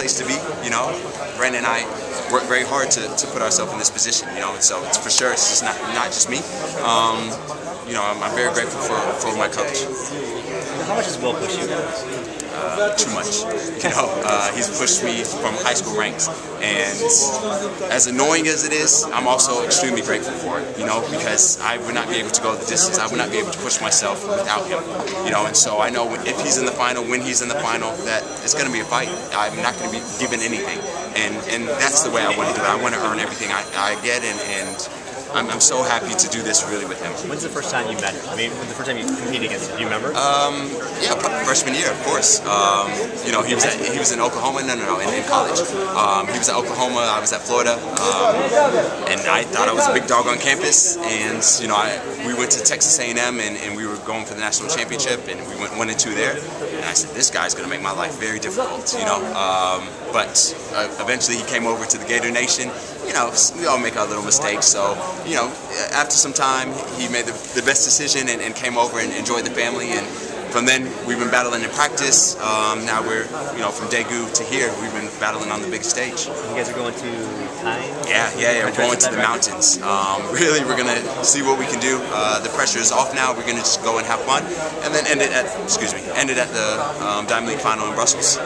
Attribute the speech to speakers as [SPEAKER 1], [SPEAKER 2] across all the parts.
[SPEAKER 1] place to be. You know, Brandon and I work very hard to put ourselves in this position. You know, and so it's for sure it's just not just me. You know, I'm very grateful for my coach.
[SPEAKER 2] How much has Will pushed you?
[SPEAKER 1] Too much. You know, he's pushed me from high school ranks, and as annoying as it is, I'm also extremely grateful for it. You know, because I would not be able to go the distance. I would not be able to push myself without him. You know, and so I know if he's in the final, when he's in the final, that it's going to be a fight. I'm not going to be given anything, and that's the way I want to do it. I want to earn everything I get, and I'm so happy to do this really with him.
[SPEAKER 2] When's the first time you met him? I mean, when's the first time you competed against him? Do you remember?
[SPEAKER 1] Yeah, freshman year, of course. You know, he was in Oklahoma. No, in college. He was at Oklahoma. I was at Florida, and I thought I was a big dog on campus. And you know, we went to Texas A&M, and we were going for the national championship, and we went 1-2 there. And I said, this guy's going to make my life very difficult. You know, but eventually he came over to the Gator Nation. You know, we all make our little mistakes, so, you know, after some time, he made the best decision and came over and enjoyed the family, and from then, we've been battling in practice. Now we're, you know, from Daegu to here, we've been battling on the big stage.
[SPEAKER 2] You guys are going to Thai?
[SPEAKER 1] Yeah, we're going to the mountains. Really, we're going to see what we can do. The pressure is off now, we're going to just go and have fun, and then end it at the Diamond League final in Brussels.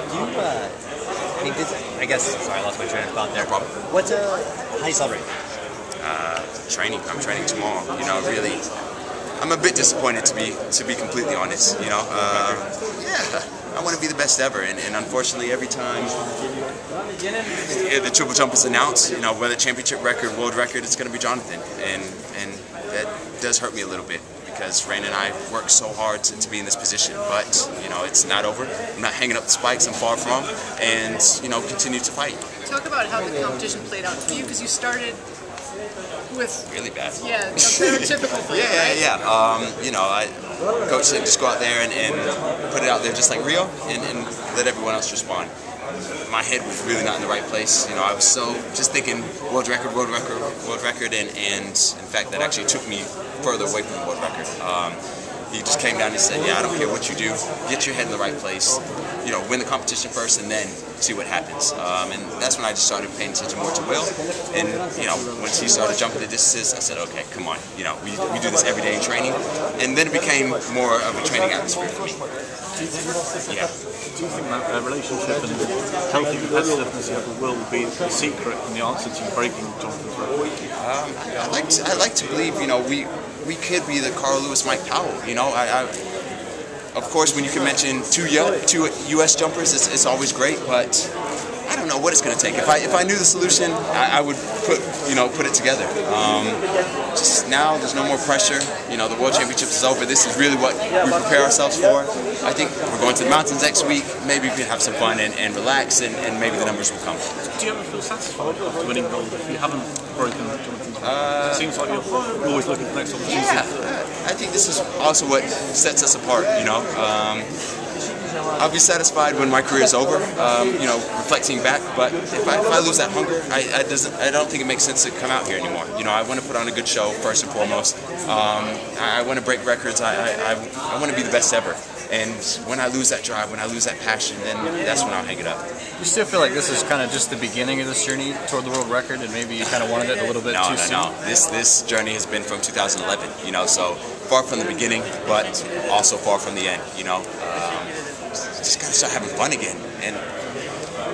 [SPEAKER 2] I guess, sorry, I lost my train of thought there.
[SPEAKER 1] No problem.
[SPEAKER 2] How do you celebrate?
[SPEAKER 1] Training. I'm training tomorrow. You know, really, I'm a bit disappointed to be completely honest. You know, yeah, I want to be the best ever, and unfortunately, every time the triple jump is announced, you know, whether championship record, world record, it's going to be Jonathan, and that does hurt me a little bit. Because Rain and I work so hard to be in this position, but you know it's not over. I'm not hanging up the spikes. I'm far from, and you know continue to fight.
[SPEAKER 3] Talk about how the competition played out for you, because you started with
[SPEAKER 1] really bad.
[SPEAKER 3] Yeah, a stereotypical thing.
[SPEAKER 1] Yeah. You know, coach said just go out there and put it out there just like Rio, and let everyone else respond. My head was really not in the right place. You know, I was so just thinking world record, and in fact that actually took me further away from the world record. He just came down and said, yeah, I don't care what you do, get your head in the right place, you know, win the competition first and then see what happens. And that's when I just started paying attention more to Will. And, you know, once he started jumping the distances, I said, okay, come on, you know, we do this every day in training. And then it became more of a training atmosphere for me. Yeah.
[SPEAKER 4] Do you think that relationship and healthy competitiveness you have with Will will be the secret and the answer to breaking Jonathan's record?
[SPEAKER 1] I like to believe, you know, we could be the Carl Lewis, Mike Powell. You know, of course, when you can mention two U.S. jumpers, it's always great, but I don't know what it's going to take. If I knew the solution, I would put it together. Just now, there's no more pressure. You know, the World Championships is over. This is really what we prepare ourselves for. I think we're going to the mountains next week. Maybe we can have some fun and relax, and maybe the numbers will come.
[SPEAKER 4] Do you ever feel satisfied after winning gold if you haven't broken Jonathan's record? It seems like you're always looking for the next opportunity.
[SPEAKER 1] Yeah, I think this is also what sets us apart. You know. I'll be satisfied when my career is over, you know, reflecting back. But if I lose that hunger, I don't think it makes sense to come out here anymore. You know, I want to put on a good show first and foremost. I want to break records. I want to be the best ever. And when I lose that drive, when I lose that passion, then that's when I'll hang it up.
[SPEAKER 5] You still feel like this is kind of just the beginning of this journey toward the world record, and maybe you kind of wanted it a little bit too soon?
[SPEAKER 1] No. This journey has been from 2011. You know, so far from the beginning, but also far from the end. You know. Just gotta start having fun again, and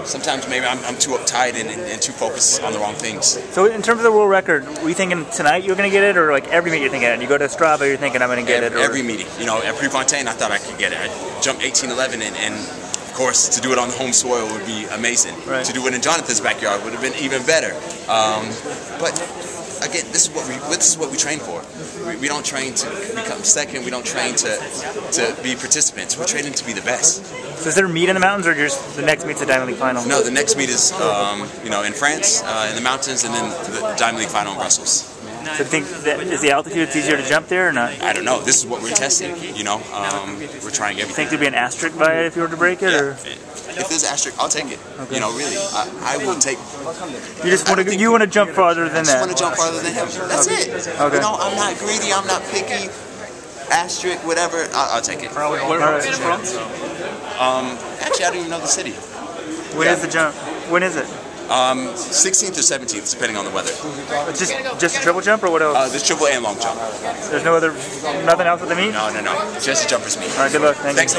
[SPEAKER 1] sometimes maybe I'm too uptight and too focused on the wrong things.
[SPEAKER 6] So in terms of the world record, were you thinking tonight you're gonna get it, or like every meet you're thinking it? You go to Strava, you're thinking I'm gonna get it? Or?
[SPEAKER 1] Every meeting, you know, at Prefontaine I thought I could get it. I jumped 18:11, and of course to do it on the home soil would be amazing.
[SPEAKER 6] Right.
[SPEAKER 1] To do it in Jonathan's backyard would have been even better. But again, this is what we train for. We don't train to become second. We don't train to be participants. We're training to be the best.
[SPEAKER 6] So is there a meet in the mountains, or just the next meet's the Diamond League final?
[SPEAKER 1] No, the next meet is you know, in France, in the mountains, and then the Diamond League final in Brussels.
[SPEAKER 6] So think that is the altitude it's easier to jump there or not?
[SPEAKER 1] I don't know. This is what we're testing. You know, we're trying everything.
[SPEAKER 6] Think there'd be an asterisk by it if you were to break it, or?
[SPEAKER 1] If there's an asterisk, I'll take it. Okay. You know, really, I will take.
[SPEAKER 6] You want to jump farther than that?
[SPEAKER 1] I just want to jump farther than him. That's it.
[SPEAKER 6] Okay.
[SPEAKER 1] You know, I'm not greedy. I'm not picky. Asterisk, whatever. I'll take it.
[SPEAKER 4] Where are you from?
[SPEAKER 1] Actually, I don't even know the city.
[SPEAKER 6] When is the jump? When is it?
[SPEAKER 1] 16th or 17th, depending on the weather.
[SPEAKER 6] Just a triple jump or what else?
[SPEAKER 1] There's triple and long jump.
[SPEAKER 6] There's nothing else with the meet?
[SPEAKER 1] No. Just a jumper's meet.
[SPEAKER 6] All right, good luck. Thank you.
[SPEAKER 1] Thanks so much.